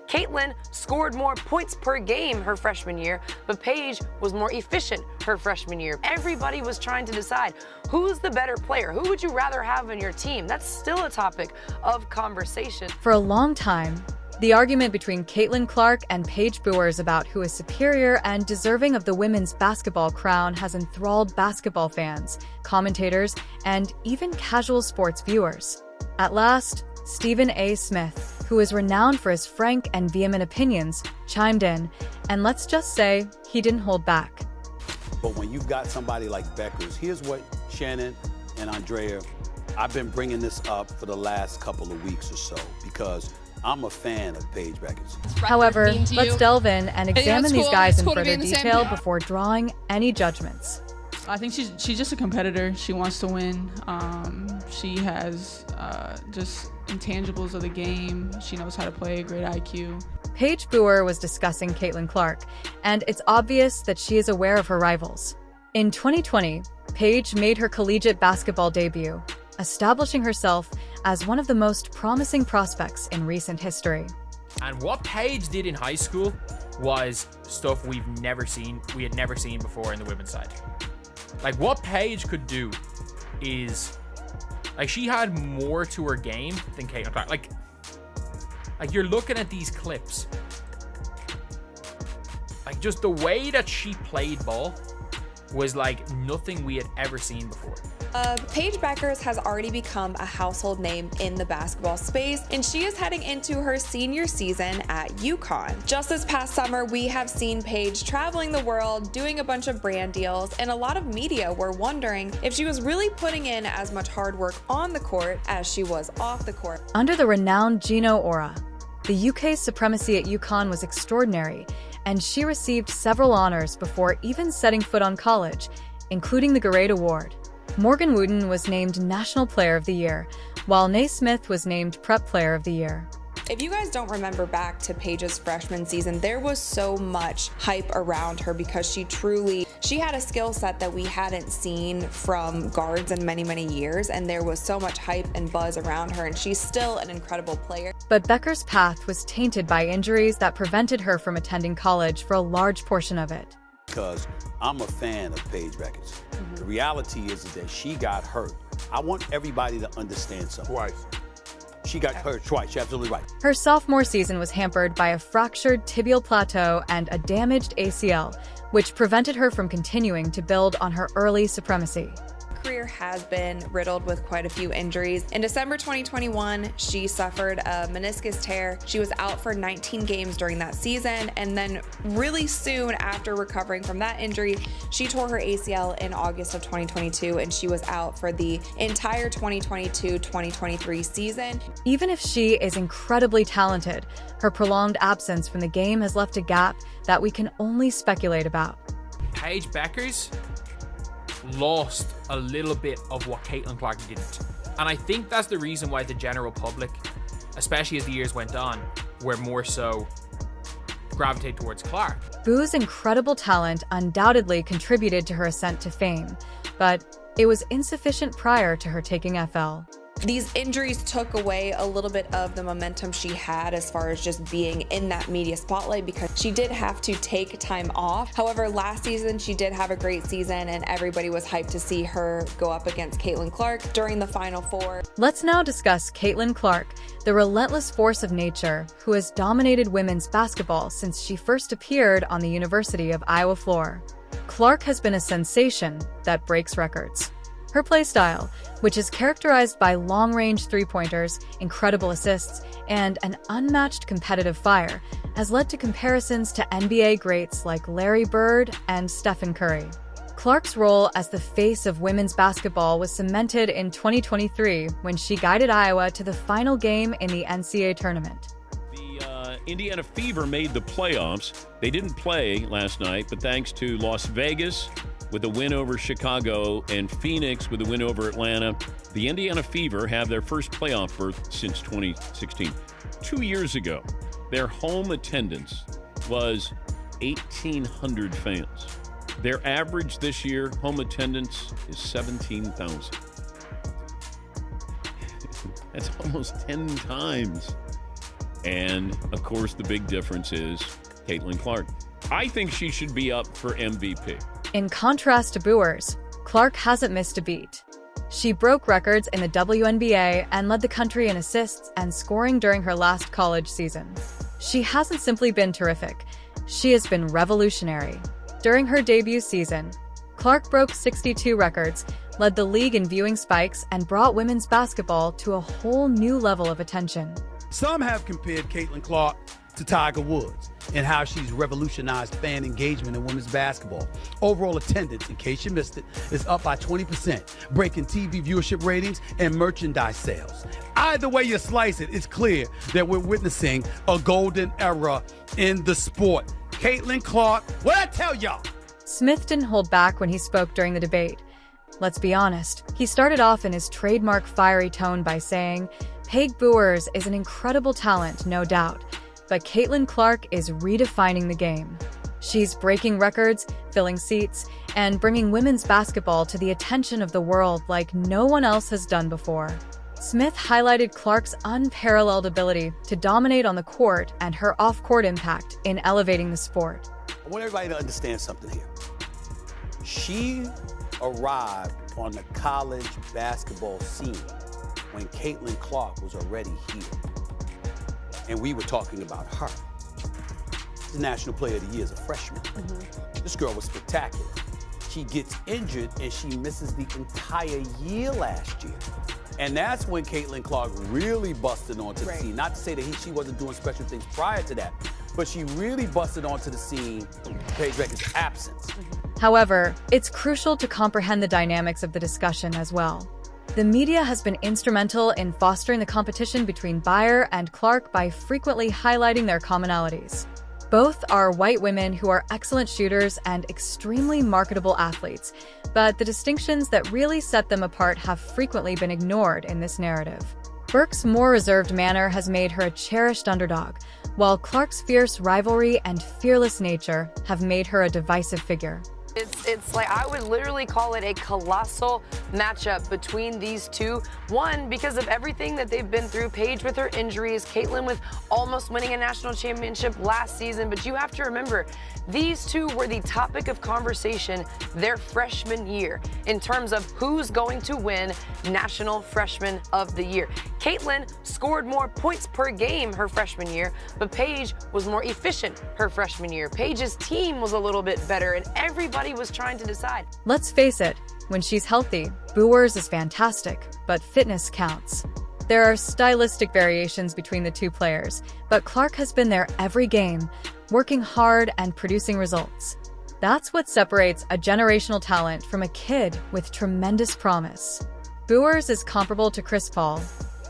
Caitlin scored more points per game her freshman year, but Paige was more efficient her freshman year. Everybody was trying to decide who's the better player. Who would you rather have on your team? That's still a topic of conversation. For a long time, the argument between Caitlin Clark and Paige Bueckers about who is superior and deserving of the women's basketball crown has enthralled basketball fans, commentators, and even casual sports viewers. At last, Stephen A. Smith, who is renowned for his frank and vehement opinions, chimed in, and let's just say he didn't hold back. But when you've got somebody like Bueckers, here's what Shannon and Andrea, I've been bringing this up for the last couple of weeks or so because I'm a fan of Paige Bueckers. However, let's delve in and examine these guys in further detail before drawing any judgments. I think she's just a competitor. She wants to win. She has just intangibles of the game. She knows how to play, great IQ. Paige Bueckers was discussing Caitlin Clark, and it's obvious that she is aware of her rivals. In 2020, Paige made her collegiate basketball debut, establishing herself as one of the most promising prospects in recent history. And what Paige did in high school was stuff we had never seen before in the women's side. Like, what Paige could do is, like, she had more to her game than Caitlin Clark. Like you're looking at these clips, like, just the way that she played ball was like nothing we had ever seen before. Paige Bueckers has already become a household name in the basketball space, and she is heading into her senior season at UConn. Just this past summer, we have seen Paige traveling the world, doing a bunch of brand deals, and a lot of media were wondering if she was really putting in as much hard work on the court as she was off the court. Under the renowned Gino aura, the UK's supremacy at UConn was extraordinary, and she received several honors before even setting foot on college, including the Garrett Award. Morgan Wooten was named National Player of the Year, while Naismith was named Prep Player of the Year. If you guys don't remember back to Paige's freshman season, there was so much hype around her because she had a skill set that we hadn't seen from guards in many, many years, and there was so much hype and buzz around her, and she's still an incredible player. But Bueckers' path was tainted by injuries that prevented her from attending college for a large portion of it. Because I'm a fan of Paige Bueckers. The reality is that she got hurt. I want everybody to understand something. Twice. She got hurt twice. You're absolutely right. Her sophomore season was hampered by a fractured tibial plateau and a damaged ACL, which prevented her from continuing to build on her early supremacy. Career has been riddled with quite a few injuries. In December 2021, she suffered a meniscus tear. She was out for 19 games during that season, and then really soon after recovering from that injury, she tore her ACL in August of 2022, and she was out for the entire 2022-2023 season. Even if she is incredibly talented, her prolonged absence from the game has left a gap that we can only speculate about. Paige Bueckers lost a little bit of what Caitlin Clark didn't. And I think that's the reason why the general public, especially as the years went on, were more so gravitate towards Clark. Bue's incredible talent undoubtedly contributed to her ascent to fame, but it was insufficient prior to her taking FL. These injuries took away a little bit of the momentum she had as far as just being in that media spotlight because she did have to take time off. However, last season she did have a great season and everybody was hyped to see her go up against Caitlin Clark during the Final Four. Let's now discuss Caitlin Clark, the relentless force of nature who has dominated women's basketball since she first appeared on the University of Iowa floor. Clark has been a sensation that breaks records. Her playstyle, which is characterized by long-range three-pointers, incredible assists, and an unmatched competitive fire, has led to comparisons to NBA greats like Larry Bird and Stephen Curry. Clark's role as the face of women's basketball was cemented in 2023 when she guided Iowa to the final game in the NCAA tournament. The Indiana Fever made the playoffs. They didn't play last night, but thanks to Las Vegas with a win over Chicago and Phoenix with a win over Atlanta, the Indiana Fever have their first playoff berth since 2016. 2 years ago, their home attendance was 1,800 fans. Their average this year, home attendance, is 17,000. That's almost 10 times. And, of course, the big difference is Caitlin Clark. I think she should be up for MVP. In contrast to Bueckers, Clark hasn't missed a beat. She broke records in the WNBA and led the country in assists and scoring during her last college season. She hasn't simply been terrific, she has been revolutionary. During her debut season, Clark broke 62 records, led the league in viewing spikes, and brought women's basketball to a whole new level of attention. Some have compared Caitlin Clark to Tiger Woods and how she's revolutionized fan engagement in women's basketball. Overall attendance, in case you missed it, is up by 20%, breaking TV viewership ratings and merchandise sales. Either way you slice it, it's clear that we're witnessing a golden era in the sport. Caitlin Clark, what'd I tell y'all? Smith didn't hold back when he spoke during the debate. Let's be honest, he started off in his trademark fiery tone by saying, Paige Bueckers is an incredible talent, no doubt, but Caitlin Clark is redefining the game. She's breaking records, filling seats, and bringing women's basketball to the attention of the world like no one else has done before. Smith highlighted Clark's unparalleled ability to dominate on the court and her off-court impact in elevating the sport. I want everybody to understand something here. She arrived on the college basketball scene when Caitlin Clark was already here. And we were talking about her. The National Player of the Year as a freshman. This girl was spectacular. She gets injured and she misses the entire year last year. And that's when Caitlin Clark really busted onto the scene. Not to say that she wasn't doing special things prior to that, but she really busted onto the scene in Paige Bueckers' absence. However, it's crucial to comprehend the dynamics of the discussion as well. The media has been instrumental in fostering the competition between Bueckers and Clark by frequently highlighting their commonalities. Both are white women who are excellent shooters and extremely marketable athletes, but the distinctions that really set them apart have frequently been ignored in this narrative. Burke's more reserved manner has made her a cherished underdog, while Clark's fierce rivalry and fearless nature have made her a divisive figure. It's like, I would literally call it a colossal matchup between these two. One, because of everything that they've been through. Paige with her injuries, Caitlin with almost winning a national championship last season. But you have to remember, these two were the topic of conversation their freshman year in terms of who's going to win National Freshman of the Year. Caitlin scored more points per game her freshman year, but Paige was more efficient her freshman year. Paige's team was a little bit better, and everybody was trying to decide. Let's face it, when she's healthy, Bueckers is fantastic, but fitness counts. There are stylistic variations between the two players, but Clark has been there every game, working hard and producing results. That's what separates a generational talent from a kid with tremendous promise. Bueckers is comparable to Chris Paul.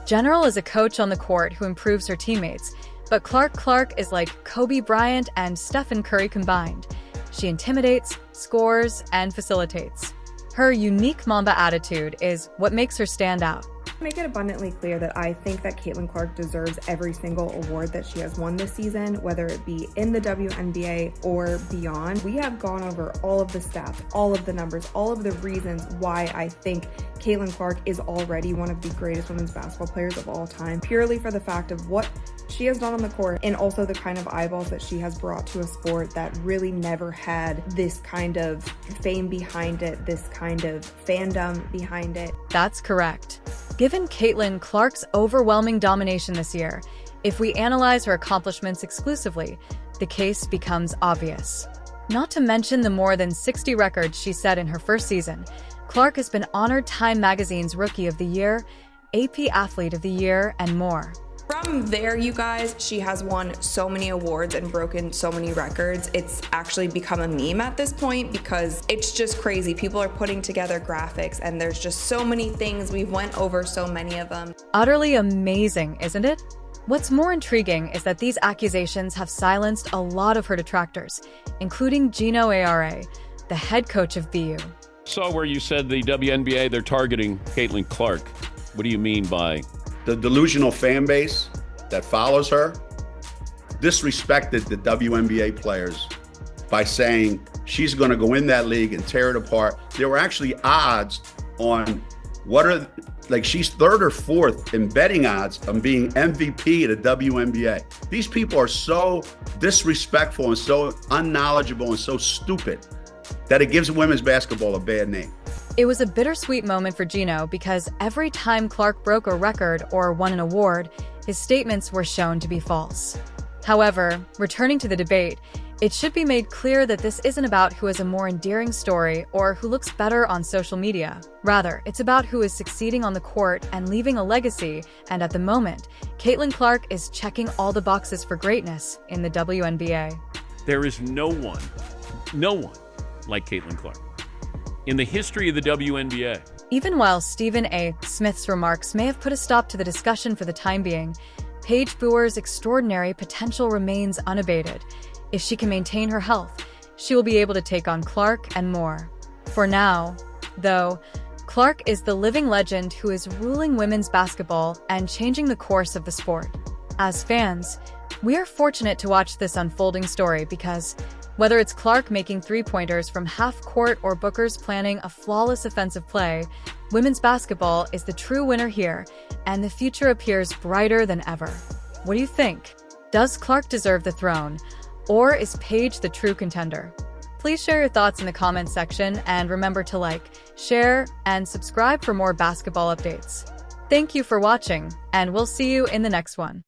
General is a coach on the court who improves her teammates, but Clark is like Kobe Bryant and Stephen Curry combined. She intimidates, scores, and facilitates. Her unique Mamba attitude is what makes her stand out. Make it abundantly clear that I think that Caitlin Clark deserves every single award that she has won this season, whether it be in the WNBA or beyond. We have gone over all of the stats, all of the numbers, all of the reasons why I think Caitlin Clark is already one of the greatest women's basketball players of all time, purely for the fact of what she has done on the court and also the kind of eyeballs that she has brought to a sport that really never had this kind of fame behind it, this kind of fandom behind it. That's correct. Given Caitlin Clark's overwhelming domination this year, if we analyze her accomplishments exclusively, the case becomes obvious. Not to mention the more than 60 records she set in her first season, Clark has been honored Time Magazine's Rookie of the Year, AP Athlete of the Year, and more. From there, you guys, she has won so many awards and broken so many records. It's actually become a meme at this point because it's just crazy. People are putting together graphics and there's just so many things. We've went over so many of them. Utterly amazing, isn't it? What's more intriguing is that these accusations have silenced a lot of her detractors, including Gino Ara, the head coach of BU. Saw where you said the WNBA, they're targeting Caitlin Clark. What do you mean by? The delusional fan base that follows her disrespected the WNBA players by saying she's going to go in that league and tear it apart. There were actually odds on what are like she's third or fourth in betting odds on being MVP of the WNBA. These people are so disrespectful and so unknowledgeable and so stupid that it gives women's basketball a bad name. It was a bittersweet moment for Gino because every time Clark broke a record or won an award, his statements were shown to be false. However, returning to the debate, it should be made clear that this isn't about who has a more endearing story or who looks better on social media. Rather, it's about who is succeeding on the court and leaving a legacy, and at the moment, Caitlin Clark is checking all the boxes for greatness in the WNBA. There is no one like Caitlin Clark in the history of the WNBA. Even while Stephen A. Smith's remarks may have put a stop to the discussion for the time being, Paige Bueckers' extraordinary potential remains unabated. If she can maintain her health, she will be able to take on Clark and more. For now, though, Clark is the living legend who is ruling women's basketball and changing the course of the sport. As fans, we are fortunate to watch this unfolding story because whether it's Clark making three-pointers from half court or Bueckers planning a flawless offensive play, women's basketball is the true winner here, and the future appears brighter than ever. What do you think? Does Clark deserve the throne? Or is Paige the true contender? Please share your thoughts in the comments section and remember to like, share, and subscribe for more basketball updates. Thank you for watching, and we'll see you in the next one.